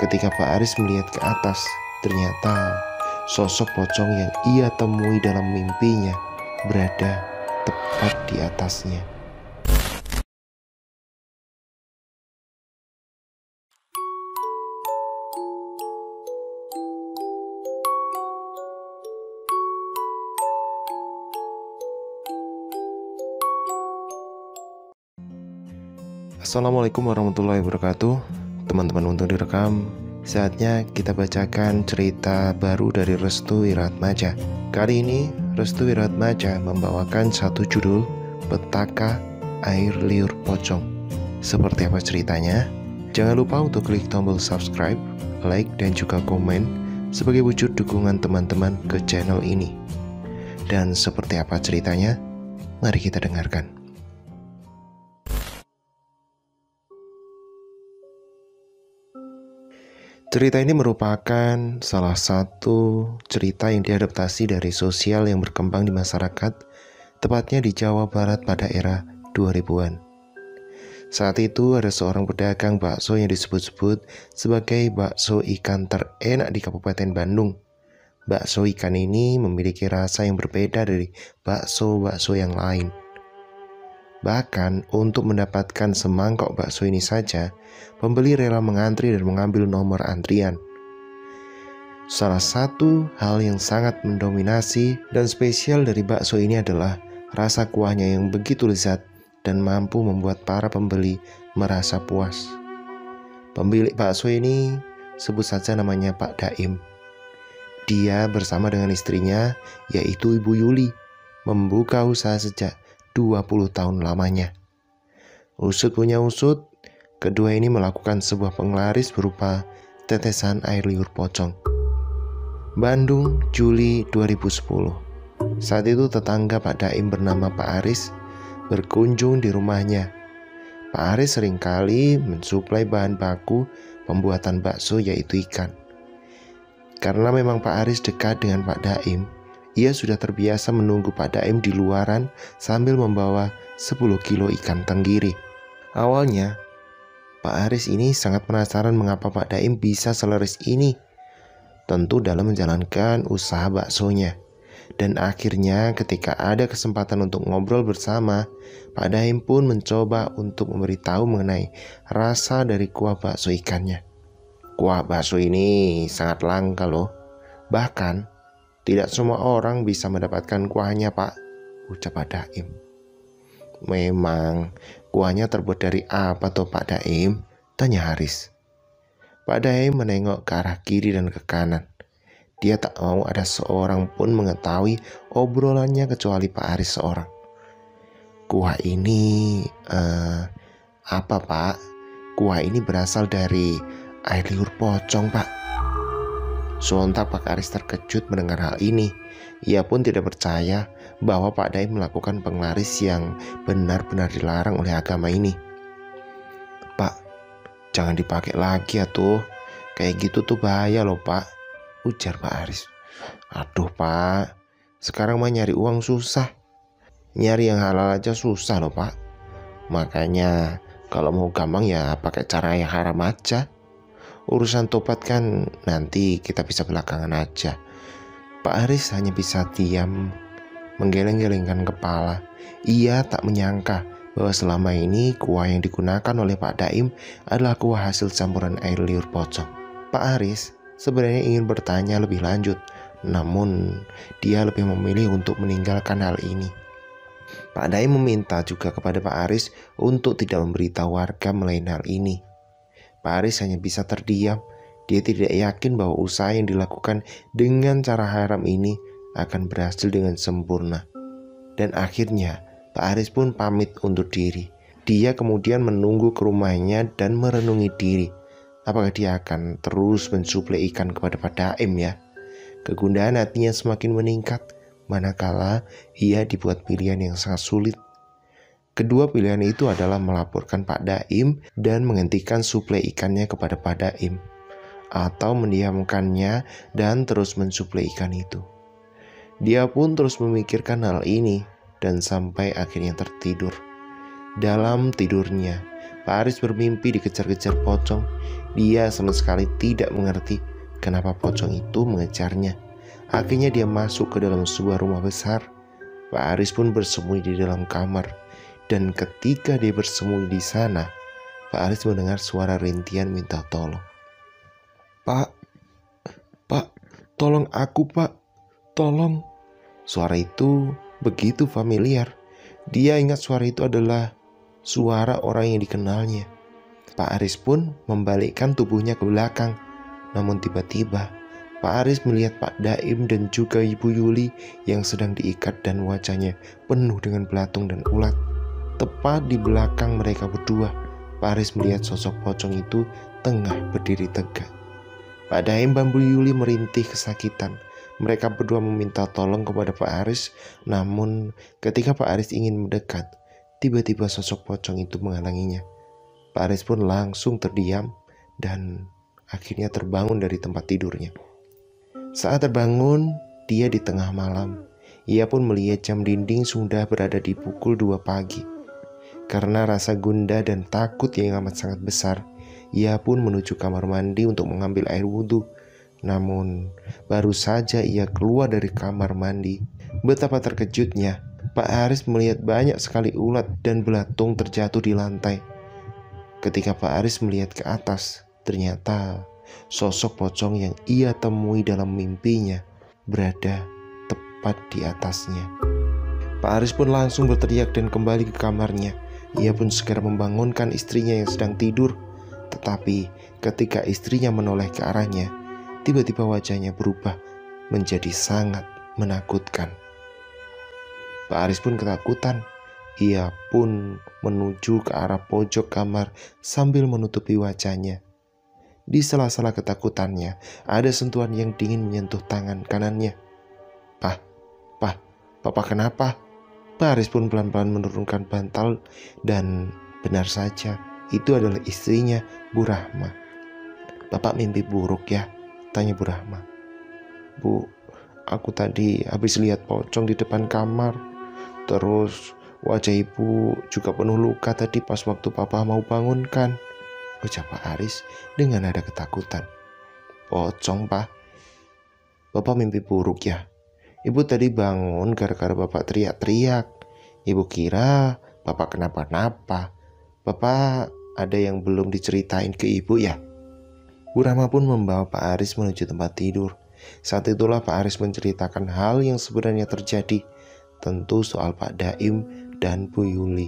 Ketika Pak Aris melihat ke atas, ternyata sosok pocong yang ia temui dalam mimpinya berada tepat di atasnya. Assalamualaikum warahmatullahi wabarakatuh. Teman-teman untuk direkam, saatnya kita bacakan cerita baru dari Restu Wiratmaja. Kali ini Restu Wiratmaja membawakan satu judul Petaka Air Liur Pocong. Seperti apa ceritanya? Jangan lupa untuk klik tombol subscribe, like, dan juga komen sebagai wujud dukungan teman-teman ke channel ini. Dan seperti apa ceritanya? Mari kita dengarkan. Cerita ini merupakan salah satu cerita yang diadaptasi dari sosial yang berkembang di masyarakat, tepatnya di Jawa Barat pada era 2000-an. Saat itu ada seorang pedagang bakso yang disebut-sebut sebagai bakso ikan terenak di Kabupaten Bandung. Bakso ikan ini memiliki rasa yang berbeda dari bakso-bakso yang lain. Bahkan untuk mendapatkan semangkok bakso ini saja, pembeli rela mengantri dan mengambil nomor antrian. Salah satu hal yang sangat mendominasi dan spesial dari bakso ini adalah rasa kuahnya yang begitu lezat dan mampu membuat para pembeli merasa puas. Pemilik bakso ini sebut saja namanya Pak Daim. Dia bersama dengan istrinya, yaitu Ibu Yuli, membuka usaha sejak 20 tahun lamanya. Usut punya usut, kedua ini melakukan sebuah penglaris berupa tetesan air liur pocong. Bandung, Juli 2010. Saat itu tetangga Pak Daim bernama Pak Aris berkunjung di rumahnya. Pak Aris seringkali mensuplai bahan baku pembuatan bakso, yaitu ikan. Karena memang Pak Aris dekat dengan Pak Daim, ia sudah terbiasa menunggu Pak Daim di luaran sambil membawa 10 kilo ikan tenggiri. Awalnya, Pak Aris ini sangat penasaran mengapa Pak Daim bisa selaris ini. Tentu dalam menjalankan usaha baksonya. Dan akhirnya ketika ada kesempatan untuk ngobrol bersama, Pak Daim pun mencoba untuk memberitahu mengenai rasa dari kuah bakso ikannya. Kuah bakso ini sangat langka loh. Bahkan tidak semua orang bisa mendapatkan kuahnya, Pak, ucap Pak Daim. Memang kuahnya terbuat dari apa toh Pak Daim? Tanya Haris. Pak Daim menengok ke arah kiri dan ke kanan. Dia tak mau ada seorang pun mengetahui obrolannya kecuali Pak Haris seorang. Kuah ini, apa Pak? Kuah ini berasal dari air liur pocong, Pak. Sontak Pak Aris terkejut mendengar hal ini. Ia pun tidak percaya bahwa Pak Daim melakukan penglaris yang benar-benar dilarang oleh agama ini. Pak, jangan dipakai lagi ya tuh. Kayak gitu tuh bahaya loh Pak, ujar Pak Aris. Aduh Pak, sekarang mah nyari uang susah. Nyari yang halal aja susah loh Pak. Makanya kalau mau gampang ya pakai cara yang haram aja. Urusan tobat kan nanti kita bisa belakangan aja. Pak Aris hanya bisa diam, menggeleng-gelengkan kepala. Ia tak menyangka bahwa selama ini kuah yang digunakan oleh Pak Daim adalah kuah hasil campuran air liur pocong. Pak Aris sebenarnya ingin bertanya lebih lanjut, namun dia lebih memilih untuk meninggalkan hal ini. Pak Daim meminta juga kepada Pak Aris untuk tidak memberitahu warga mengenai hal ini. Pak Aris hanya bisa terdiam. Dia tidak yakin bahwa usaha yang dilakukan dengan cara haram ini akan berhasil dengan sempurna. Dan akhirnya Pak Aris pun pamit undur diri. Dia kemudian menunggu ke rumahnya dan merenungi diri. Apakah dia akan terus mensuplai ikan kepada Pak Daim ya? Kegundahan hatinya semakin meningkat, manakala ia dibuat pilihan yang sangat sulit. Kedua pilihan itu adalah melaporkan Pak Daim dan menghentikan suplai ikannya kepada Pak Daim, atau mendiamkannya dan terus mensuplai ikan itu. Dia pun terus memikirkan hal ini dan sampai akhirnya tertidur. Dalam tidurnya, Pak Aris bermimpi dikejar-kejar pocong. Dia sama sekali tidak mengerti kenapa pocong itu mengejarnya. Akhirnya dia masuk ke dalam sebuah rumah besar. Pak Aris pun bersembunyi di dalam kamar. Dan ketika dia bersembunyi di sana, Pak Aris mendengar suara rintian minta tolong. Pak, tolong aku Pak, tolong. Suara itu begitu familiar. Dia ingat suara itu adalah suara orang yang dikenalnya. Pak Aris pun membalikkan tubuhnya ke belakang. Namun tiba-tiba Pak Aris melihat Pak Daim dan juga Ibu Yuli yang sedang diikat dan wajahnya penuh dengan belatung dan ulat. Tepat di belakang mereka berdua, Pak Aris melihat sosok pocong itu tengah berdiri tegak. Pak Daim dan Bu Yuli merintih kesakitan. Mereka berdua meminta tolong kepada Pak Aris. Namun ketika Pak Aris ingin mendekat, tiba-tiba sosok pocong itu menghalanginya. Pak Aris pun langsung terdiam dan akhirnya terbangun dari tempat tidurnya. Saat terbangun, dia di tengah malam. Ia pun melihat jam dinding sudah berada di pukul 2 pagi. Karena rasa gundah dan takut yang amat sangat besar, ia pun menuju kamar mandi untuk mengambil air wudhu. Namun, baru saja ia keluar dari kamar mandi, betapa terkejutnya Pak Aris melihat banyak sekali ulat dan belatung terjatuh di lantai. Ketika Pak Aris melihat ke atas, ternyata sosok pocong yang ia temui dalam mimpinya berada tepat di atasnya. Pak Aris pun langsung berteriak dan kembali ke kamarnya. Ia pun segera membangunkan istrinya yang sedang tidur. Tetapi ketika istrinya menoleh ke arahnya, tiba-tiba wajahnya berubah menjadi sangat menakutkan. Pak Aris pun ketakutan. Ia pun menuju ke arah pojok kamar sambil menutupi wajahnya. Di sela-sela ketakutannya, ada sentuhan yang dingin menyentuh tangan kanannya. Papa kenapa? Pak Aris pun pelan-pelan menurunkan bantal dan benar saja, itu adalah istrinya, Bu Rahma. Bapak mimpi buruk ya? Tanya Bu Rahma. Bu, aku tadi habis lihat pocong di depan kamar. Terus wajah ibu juga penuh luka tadi pas waktu papa mau bangunkan, ucap Pak Aris dengan nada ketakutan. Pocong, Pak? Bapak mimpi buruk ya? Ibu tadi bangun gara-gara bapak teriak-teriak. Ibu kira bapak kenapa-napa. Bapak ada yang belum diceritain ke ibu ya? Bu Rahma pun membawa Pak Aris menuju tempat tidur. Saat itulah Pak Aris menceritakan hal yang sebenarnya terjadi. Tentu soal Pak Daim dan Bu Yuli.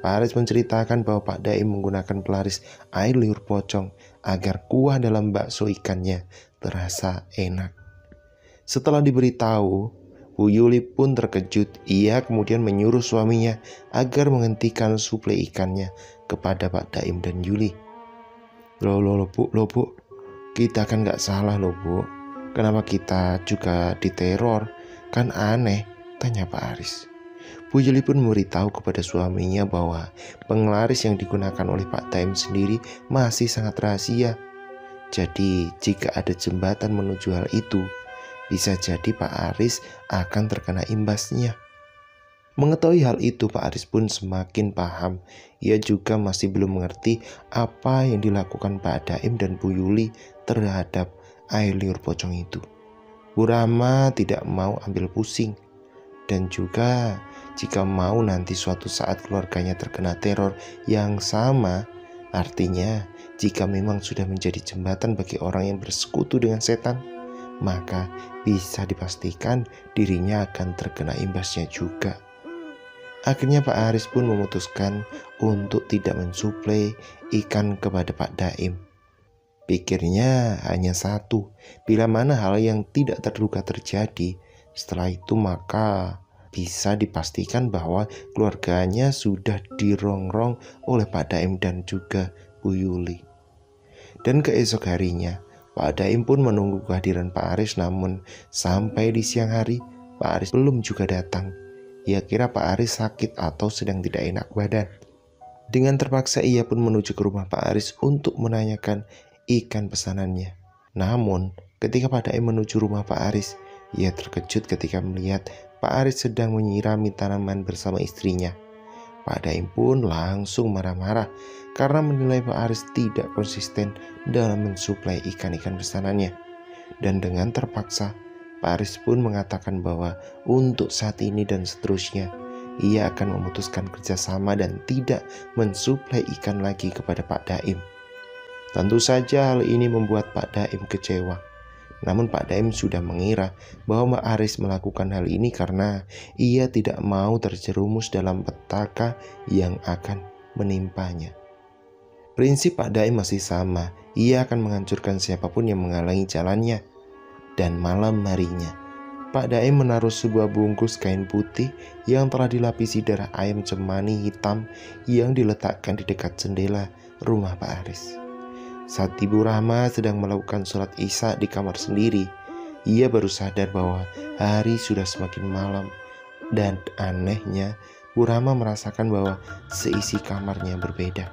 Pak Aris menceritakan bahwa Pak Daim menggunakan pelaris air liur pocong agar kuah dalam bakso ikannya terasa enak. Setelah diberitahu, Bu Yuli pun terkejut. Ia kemudian menyuruh suaminya agar menghentikan suplai ikannya kepada Pak Daim dan Yuli. Loh bu, kita kan gak salah loh bu. Kenapa kita juga diteror? Kan aneh, tanya Pak Aris. Bu Yuli pun memberitahu kepada suaminya bahwa penglaris yang digunakan oleh Pak Daim sendiri masih sangat rahasia. Jadi jika ada jembatan menuju hal itu, bisa jadi Pak Aris akan terkena imbasnya. Mengetahui hal itu, Pak Aris pun semakin paham. Ia juga masih belum mengerti apa yang dilakukan Pak Daim dan Bu Yuli terhadap air liur pocong itu. Bu Rahma tidak mau ambil pusing. Dan juga jika mau nanti suatu saat keluarganya terkena teror yang sama, artinya jika memang sudah menjadi jembatan bagi orang yang bersekutu dengan setan, maka bisa dipastikan dirinya akan terkena imbasnya juga. Akhirnya Pak Aris pun memutuskan untuk tidak mensuplai ikan kepada Pak Daim. Pikirnya hanya satu, bila mana hal yang tidak terduga terjadi, setelah itu maka bisa dipastikan bahwa keluarganya sudah dirongrong oleh Pak Daim dan juga Bu Yuli. Dan keesok harinya, Pak Daim pun menunggu kehadiran Pak Aris, namun sampai di siang hari, Pak Aris belum juga datang. Ia kira Pak Aris sakit atau sedang tidak enak badan. Dengan terpaksa ia pun menuju ke rumah Pak Aris untuk menanyakan ikan pesanannya. Namun, ketika Pak Daim menuju rumah Pak Aris, ia terkejut ketika melihat Pak Aris sedang menyirami tanaman bersama istrinya. Pak Daim pun langsung marah-marah karena menilai Pak Aris tidak konsisten dalam mensuplai ikan-ikan pesanannya. Dan dengan terpaksa, Pak Aris pun mengatakan bahwa untuk saat ini dan seterusnya, ia akan memutuskan kerjasama dan tidak mensuplai ikan lagi kepada Pak Daim. Tentu saja hal ini membuat Pak Daim kecewa. Namun Pak Daim sudah mengira bahwa Mbak Aris melakukan hal ini karena ia tidak mau terjerumus dalam petaka yang akan menimpanya. Prinsip Pak Daim masih sama, ia akan menghancurkan siapapun yang menghalangi jalannya. Dan malam harinya, Pak Daim menaruh sebuah bungkus kain putih yang telah dilapisi darah ayam cemani hitam yang diletakkan di dekat jendela rumah Pak Aris. Saat Ibu Rahma sedang melakukan sholat Isya di kamar sendiri, ia baru sadar bahwa hari sudah semakin malam. Dan anehnya, Bu Rahma merasakan bahwa seisi kamarnya berbeda.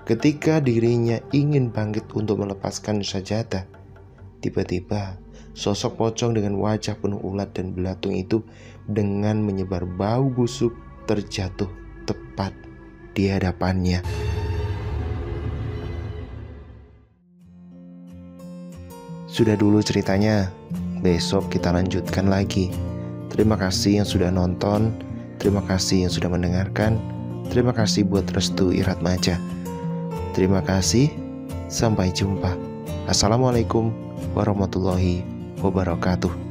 Ketika dirinya ingin bangkit untuk melepaskan sajadah, tiba-tiba sosok pocong dengan wajah penuh ulat dan belatung itu dengan menyebar bau busuk terjatuh tepat di hadapannya. Sudah dulu ceritanya, besok kita lanjutkan lagi. Terima kasih yang sudah nonton, terima kasih yang sudah mendengarkan, terima kasih buat restu Iratmaja. Terima kasih, sampai jumpa. Assalamualaikum warahmatullahi wabarakatuh.